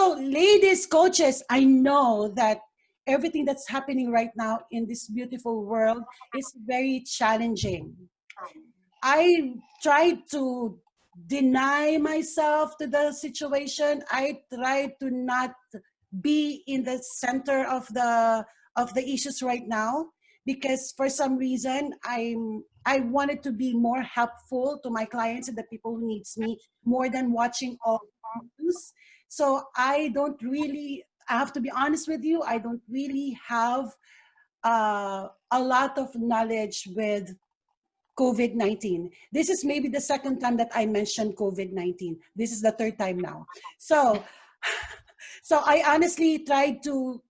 So ladies coaches, I know that everything that's happening right now in this beautiful world is very challenging. I tried to deny myself to the situation. I tried to not be in the center of the issues right now, because for some reason I wanted to be more helpful to my clients and the people who needs me more than watching all the news. So I don't really, I have to be honest with you, I don't really have a lot of knowledge with COVID-19. This is maybe the second time that I mentioned COVID-19. This is the third time now. So, so I honestly tried to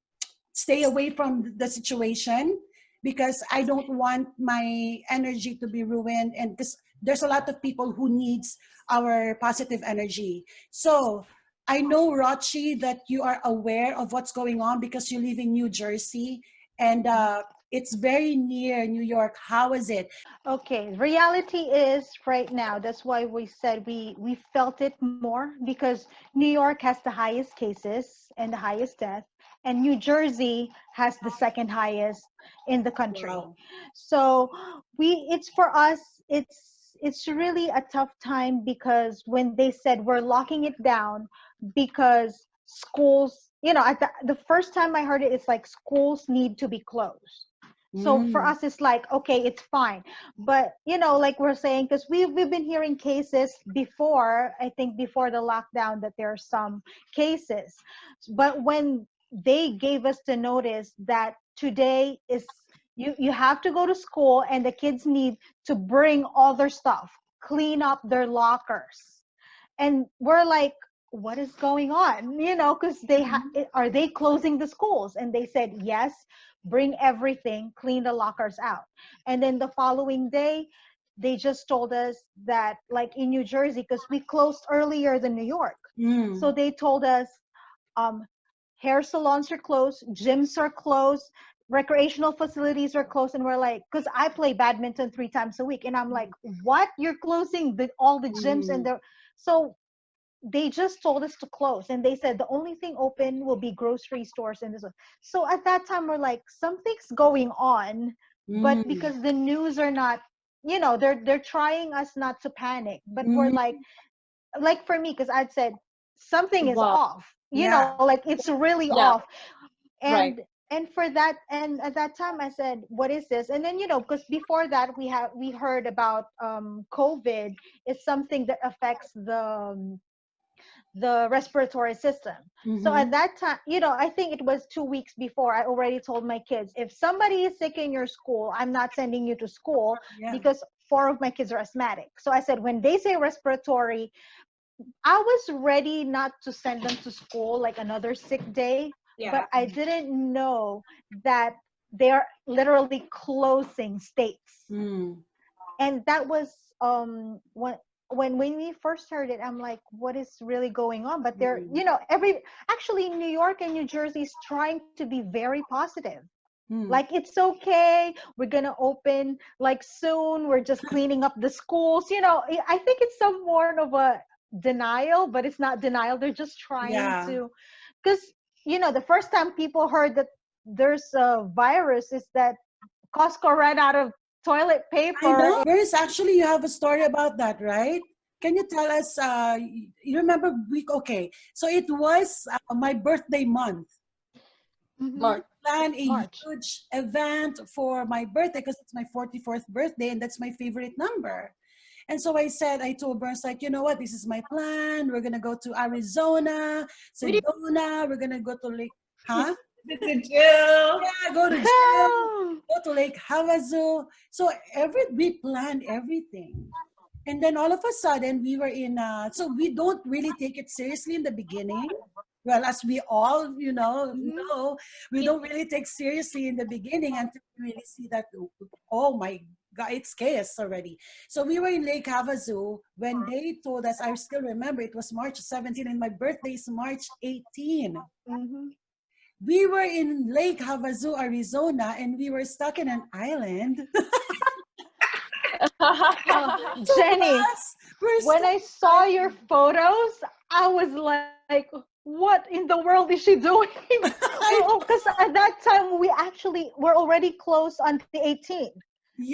stay away from the situation because I don't want my energy to be ruined, and because there's a lot of people who needs our positive energy. So I know, Rochi, that you are aware of what's going on because you live in New Jersey, and it's very near New York. How is it? Okay, reality is right now, that's why we said we felt it more because New York has the highest cases and the highest death, and New Jersey has the second highest in the country. Wow. So it's for us, it's really a tough time because when they said we're locking it down because schools, at the first time I heard it, it's like schools need to be closed. So for Mm. us, it's like, okay, it's fine. But, like we're saying, because we've been hearing cases before, I think before the lockdown, that there are some cases. But when they gave us the notice that today is, you have to go to school and the kids need to bring all their stuff, clean up their lockers. And we're like, what is going on? Because are they closing the schools? And they said yes, bring everything, clean the lockers out. And then the following day they just told us that, like in New Jersey, because we closed earlier than New York, so Mm. they told us um hair salons are closed, gyms are closed, recreational facilities are closed. And we're like, because I play badminton 3 times a week, and I'm like, what, you're closing all the gyms and Mm. the so they just told us to close, and they said the only thing open will be grocery stores and this one. So at that time we're like, something's going on. But Mm. because the news are not, they're trying us not to panic, but we're Mm. like for me, because I'd said something is Wow. off, Yeah. like it's really Yeah. off. Right. And for that, and at that time I said, what is this? And then, because before that we heard about COVID is something that affects the respiratory system. So at Mm-hmm. that time, I think it was 2 weeks before, I already told my kids, if somebody is sick in your school, I'm not sending you to school, Yeah. because 4 of my kids are asthmatic. So I said, when they say respiratory, I was ready not to send them to school like another sick day, Yeah. but I didn't know that they're literally closing states. Mm. And that was when we first heard it, I'm like, what is really going on? But they're, Mm. every actually New York and New Jersey is trying to be very positive. Mm. Like, it's okay, we're gonna open like soon, we're just cleaning up the schools. I think it's some more of a denial, but it's not denial. They're just trying Yeah. to, because the first time people heard that there's a virus is that Costco ran out of toilet I paper. know. Verse, actually, you have a story about that, right? Can you tell us? You remember week? Okay, so it was my birthday month. Mhm. Mark. Plan a March. huge event for my birthday because it's my 44th birthday and that's my favorite number. And so I told Burns, like, you know what, this is my plan. We're gonna go to Arizona, We did Sedona. We're gonna go to Lake, huh? the jail. Yeah, go to jail, go to Lake Havasu. So we planned everything. And then all of a sudden we were in, so we don't really take it seriously in the beginning. Well, as we all, Mhm. know, we don't really take seriously in the beginning until we really see that, oh my God, it's chaos already. So we were in Lake Havasu when they told us, I still remember, it was March 17 and my birthday is March 18. Mhm. We were in Lake Havasu, Arizona, and we were stuck in an island. So Jenny, us, we're when stuck I in an saw your island. photos, I was like, what in the world is she doing? Oh, because at that time we actually were already close on the 18th.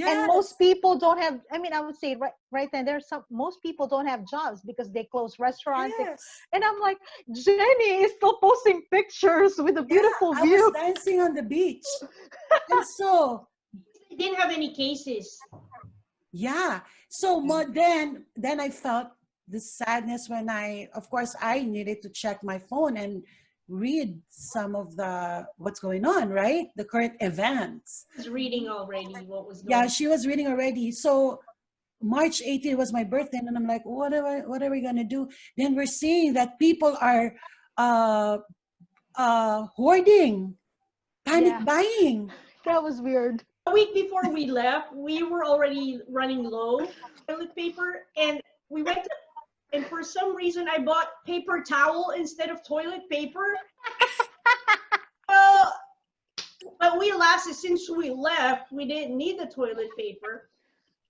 And most Yes, people don't have, I mean, I would say right then there's some, most people don't have jobs because they close restaurants. yes. And I'm like, Jenny is still posting pictures with a Yeah, beautiful I was view. dancing on the beach. And so, They didn't have any cases. yeah. So then I felt the sadness when of course, I needed to check my phone and read some of the what's going on, right? The current events. I was reading already what was Yeah, going she was reading already. So March 18th was my birthday, and I'm like, what are we gonna do? Then we're seeing that people are uh hoarding, panic Yeah, buying. that was weird. on. A week before we left, we were already running low toilet paper, and we went to, and for some reason I bought paper towel instead of toilet paper. Uh, but we lasted since we left. We didn't need the toilet paper,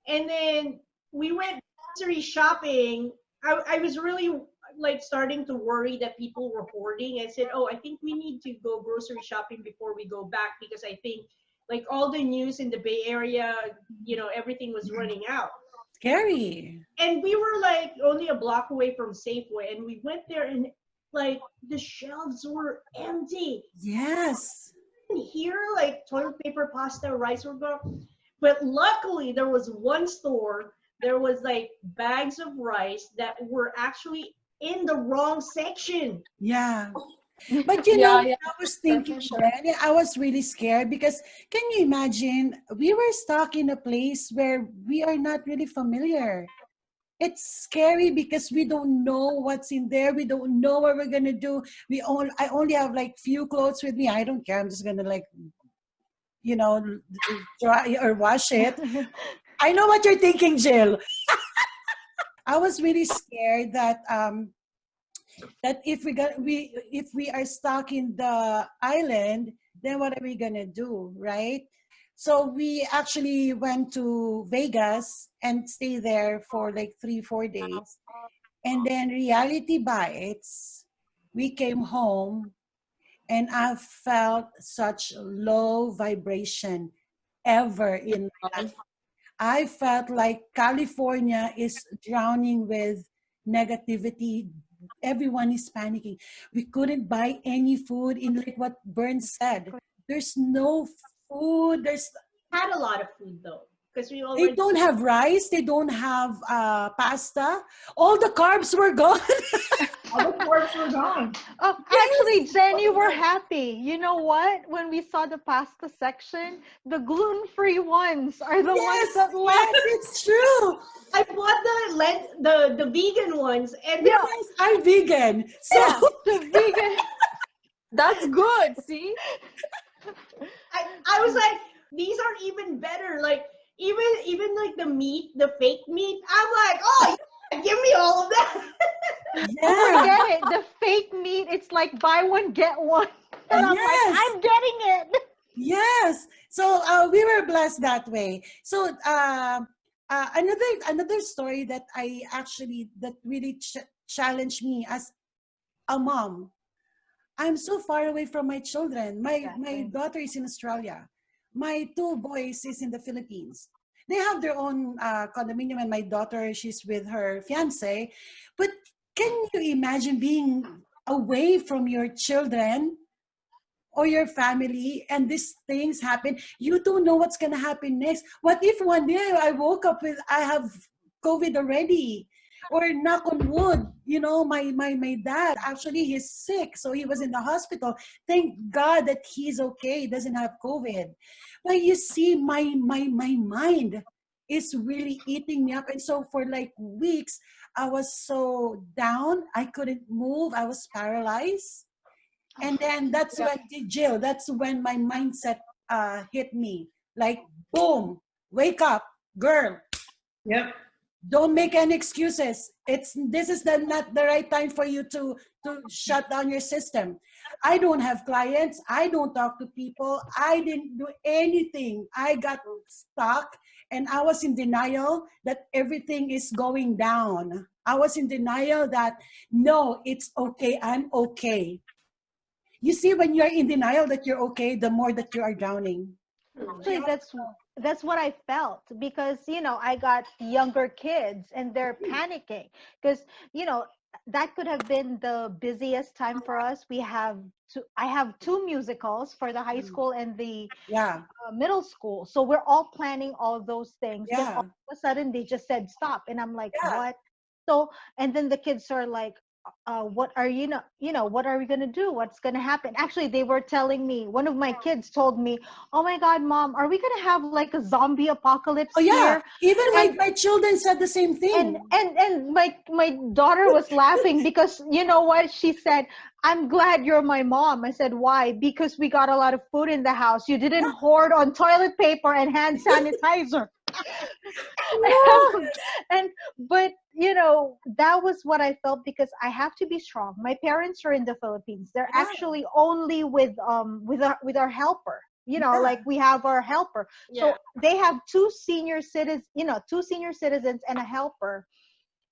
and then we went grocery shopping. I was really like starting to worry that people were hoarding. I said, "Oh, I think we need to go grocery shopping before we go back because I think like all the news in the Bay Area, everything was running out." Scary. And we were like only a block away from Safeway, and we went there and like the shelves were empty. Yes. Here, like toilet paper, pasta, rice were gone. But luckily, there was one store. There was like bags of rice that were actually in the wrong section. Yeah. But Yeah, yeah, I was that's thinking, for sure. Jenny, I was really scared because can you imagine we were stuck in a place where we are not really familiar. It's scary because we don't know what's in there. We don't know what we're gonna do. I only have like few clothes with me. I don't care. I'm just gonna like, you know, dry or wash it. I know what you're thinking, Jill. I was really scared that if we are stuck in the island, then what are we gonna do, right? So we actually went to Vegas and stay there for like 3 4 days, and then reality bites. We came home, and I felt such low vibration ever in my life. I felt like California is drowning with negativity. Everyone is panicking. We couldn't buy any food in like what Burns said. There's no food. Had a lot of food though, because we They already don't have rice. They don't have pasta. All the carbs were gone. All the forks were gone. Oh, actually, Jenny, we're happy. You know what? When we saw the pasta section, the gluten-free ones are the ones Yes, that yes, left. it's true. I bought the vegan ones, and Yeah, Yes, I'm vegan. So yeah, the vegan. That's good. See? I was like, these are even better. Like even like the meat, the fake meat. I'm like, oh, yeah, give me all of that. yeah, Forget it. The fake meat, it's like buy one, get one. And I'm like, yes. I'm getting it. Yes. So we were blessed that way. So another story that that really challenged me as a mom. I'm so far away from my children. My Exactly. daughter is in Australia. My two boys is in the Philippines. They have their own condominium, and my daughter, she's with her fiance. But can you imagine being away from your children or your family and these things happen? You don't know what's going to happen next. What if one day I woke up with I have COVID already? Or knock on wood, my dad actually he's sick, so he was in the hospital. Thank God that he's okay, he doesn't have COVID. But you see, my mind is really eating me up, and so for like weeks I was so down, I couldn't move, I was paralyzed. And then that's Yeah. when, Jill, that's when my mindset hit me. Like, boom, wake up, girl. Yep. Don't make any excuses. This is not the right time for you to shut down your system. I don't have clients. I don't talk to people. I didn't do anything. I got stuck, and I was in denial that everything is going down. I was in denial that, no, it's okay, I'm okay. You see, when you're in denial that you're okay, the more that you are drowning. Actually, that's what I felt, because I got younger kids and they're panicking because that could have been the busiest time for us. I have two musicals for the high school and the Yeah, middle school, so we're all planning all those things. Then all yeah, of a sudden they just said stop, and I'm like, yeah. what? So, and then the kids are like, what are what are we gonna do? What's gonna happen? Actually, they were telling me. One of my kids told me, "Oh my God, Mom, are we gonna have like a zombie apocalypse Oh yeah, here?" even And my children said the same and thing. and and my daughter was laughing because you know what she said. I'm glad you're my mom. I said, why? Because we got a lot of food in the house. You didn't hoard on toilet paper and hand sanitizer. And but that was what I felt, because I have to be strong. My parents are in the Philippines. They're Yeah, actually only with our helper. yeah, Like we have our helper. Yeah. So they have two senior citizens and a helper.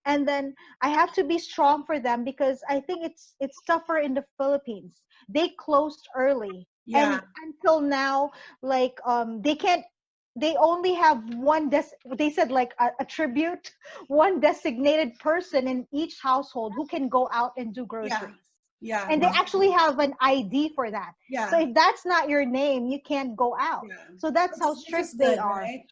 And then I have to be strong for them, because I think it's tougher in the Philippines. They closed early, yeah, and until now, like they only have they said like a tribute, one designated person in each household who can go out and do yeah, groceries. yeah, And they actually have an ID for that. So yeah, if that's not your name, you can't go out. yeah. So that's how This is strict they good, are. right?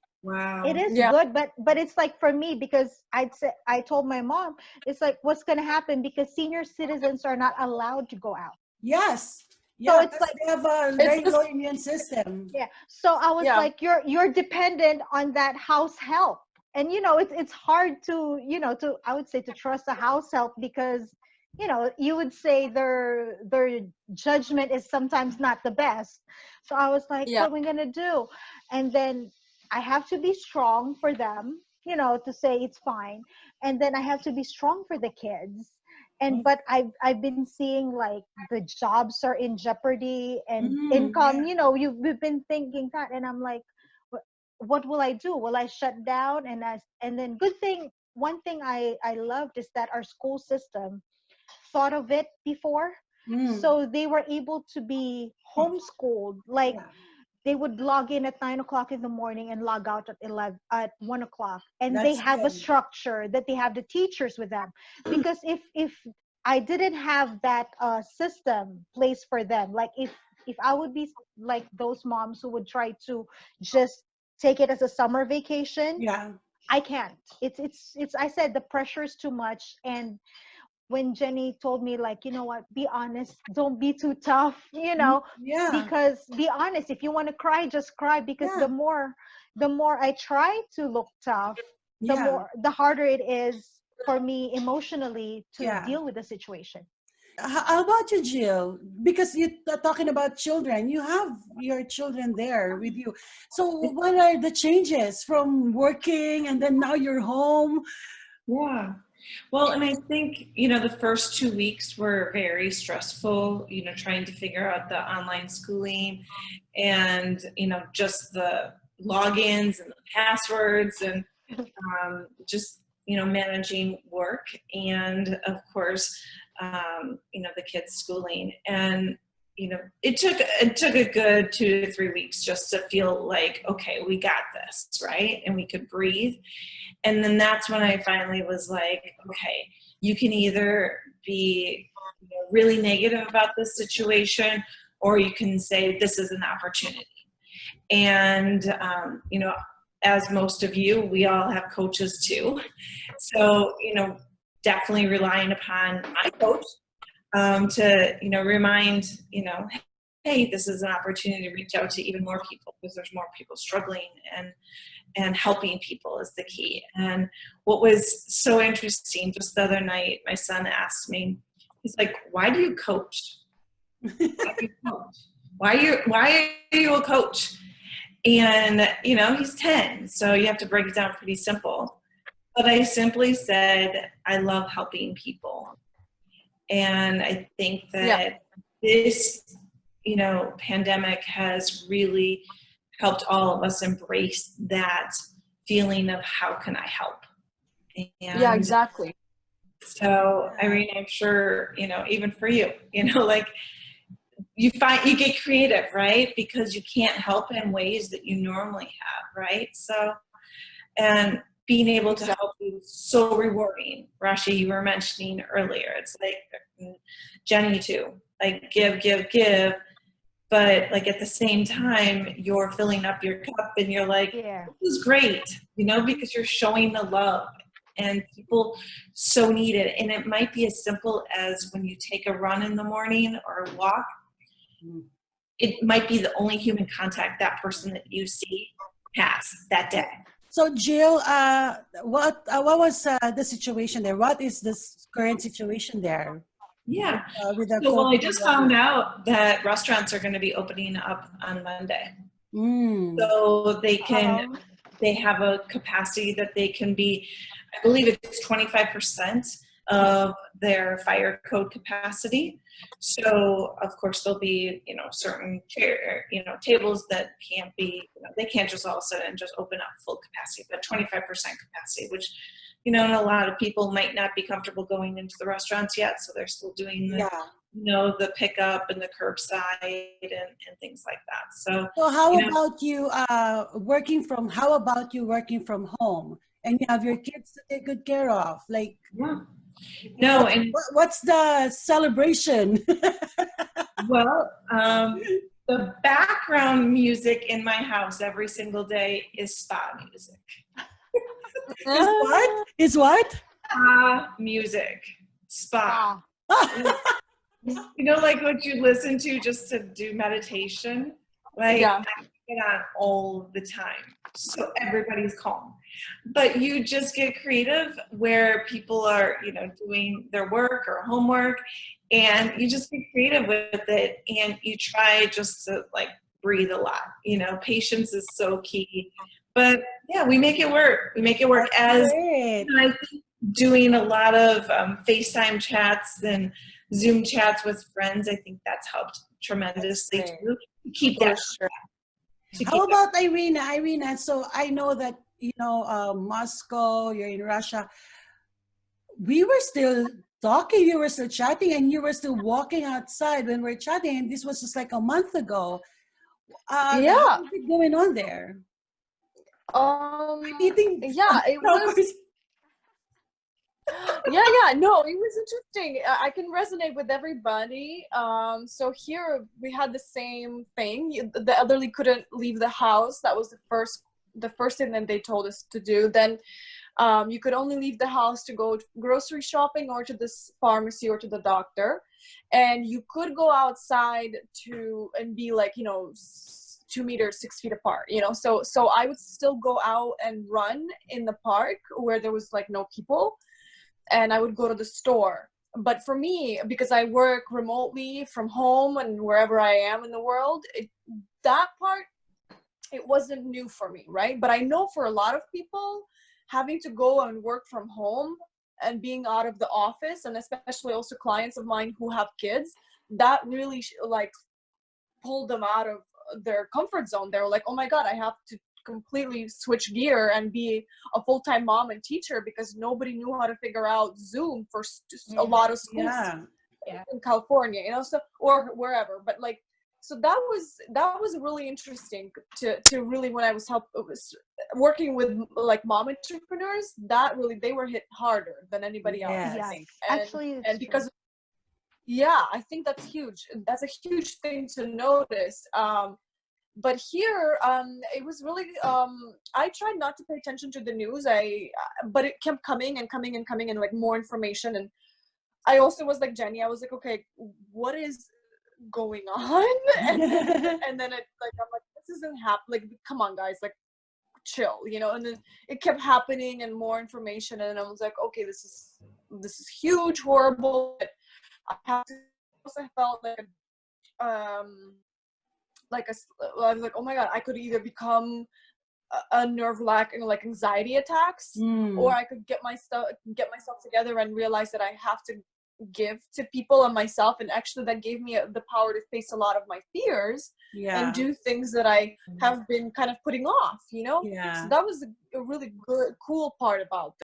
It Wow. is Yeah. good, but it's like for me, because I told my mom, it's like what's gonna happen, because senior citizens are not allowed to go out. Yes, So yeah, it's because like, they have a It's very the low immune system. yeah. So I was yeah. like, you're dependent on that house help. And it's hard to I would say to trust a house help, because you would say their judgment is sometimes not the best. So I was like, Yeah. what are we gonna do? And then I have to be strong for them, to say it's fine. And then I have to be strong for the kids. And but I've been seeing like the jobs are in jeopardy and income. Yeah, We've been thinking that, and I'm like, what will I do? Will I shut down? And then good thing, one thing I loved is that our school system thought of it before, mm, so they were able to be homeschooled. Like yeah, they would log in at 9 o'clock in the morning and log out at 1 o'clock, and they that's have a good. structure that they have the teachers with them. Because if I didn't have that system placed for them, like if I would be like those moms who would try to just take it as a summer vacation, Yeah, I can't. It's I said the pressure is too much. And when Jenny told me, like, you know what, be honest, don't be too tough, yeah, because be honest, if you want to cry, just cry, because yeah, the more I try to look tough, yeah, the harder it is for me emotionally to yeah. deal with the situation. How about you, Jill? Because you're talking about children, you have your children there with you. So, what are the changes from working and then now you're home? Yeah. Well, and I think, the first 2 weeks were very stressful, trying to figure out the online schooling and, just the logins and the passwords and just, managing work and, of course, the kids' schooling. And, it took a good 2 to 3 weeks just to feel like, okay, we got this, right? And we could breathe. And then that's when I finally was like, okay, you can either be really negative about this situation, or you can say this is an opportunity. And, as most of you, we all have coaches too. So, definitely relying upon my coach to, remind, hey, this is an opportunity to reach out to even more people, because there's more people struggling, and helping people is the key. And what was so interesting, just the other night, my son asked me, he's like, why do you coach? Why do you coach? Why are you a coach? And, he's 10, so you have to break it down pretty simple. But I simply said, I love helping people. And I think that this, pandemic has really helped all of us embrace that feeling of how can I help? Yeah, And exactly. So, Irene, I'm sure, even for you, like you get creative, right? Because you can't help in ways that you normally have, right? So, and being able to help is so rewarding. Rashi, you were mentioning earlier, it's like Jenny too, like give, but like at the same time, you're filling up your cup and you're like, Yeah. this is great, because you're showing the love and people so need it. And it might be as simple as when you take a run in the morning or a walk, it might be the only human contact that person that you see has that day. So Jill, what was the situation there? What is this current situation there? Yeah. With the So, well, I COVID? just found out that restaurants are going to be opening up on Monday. Mm. So they have a capacity that they can be, I believe it's 25% of their fire code capacity. So of course there'll be, certain tables that can't be, they can't just all of a sudden just open up full capacity, but 25% capacity, which, and a lot of people might not be comfortable going into the restaurants yet. So they're still doing the pickup and the curbside and things like that. So how about you working from home and you have your kids to take good care of? Like, no, and what's the celebration? well, the background music in my house every single day is spa music. Is what? Is what? Spa music. Spa. Like what you listen to just to do meditation? Like, I keep it on all the time. So everybody's calm. But you just get creative where people are, doing their work or homework, and you just get creative with it, and you try just to like breathe a lot. Patience is so key. But yeah, we make it work. We make it work as I think doing a lot of FaceTime chats and Zoom chats with friends. I think that's helped tremendously too. Keep that. How about Irina? Irina, so I know that, Moscow, you're in Russia. We were still talking, you were still chatting, and you were still walking outside when we're chatting, and this was just like a month ago. What's going on there? It was no, it was interesting. I can resonate with everybody. So here we had the same thing. The elderly couldn't leave the house. That was the first thing that they told us to do. Then you could only leave the house to go grocery shopping or to this pharmacy or to the doctor, and you could go outside and be like 2 meters, 6 feet apart, so I would still go out and run in the park where there was like no people, and I would go to the store. But for me, because I work remotely from home and wherever I am in the world, that part, it wasn't new for me, right? But I know for a lot of people, having to go and work from home and being out of the office, and especially also clients of mine who have kids, that really pulled them out of their comfort zone. They were like, oh my God, I have to completely switch gear and be a full-time mom and teacher, because nobody knew how to figure out Zoom for a lot of schools in California, or wherever. But so that was really interesting to really, when I was working with mom entrepreneurs, that really, they were hit harder than anybody else, I think. And because I think that's huge. That's a huge thing to notice. But here, it was really, I tried not to pay attention to the news. But it kept coming and coming and coming, and more information. And I also was like Jenny, I was like, okay, what is going on? And then I'm like, this isn't happening. Come on, guys, chill, and then it kept happening and more information. And I was like, okay, this is huge, horrible. I also felt I was like, oh my God, I could either become a nerve-wracking anxiety attacks, or I could get myself together and realize that I have to give to people and myself. And actually that gave me the power to face a lot of my fears and do things that I have been kind of putting off, so that was a really cool part about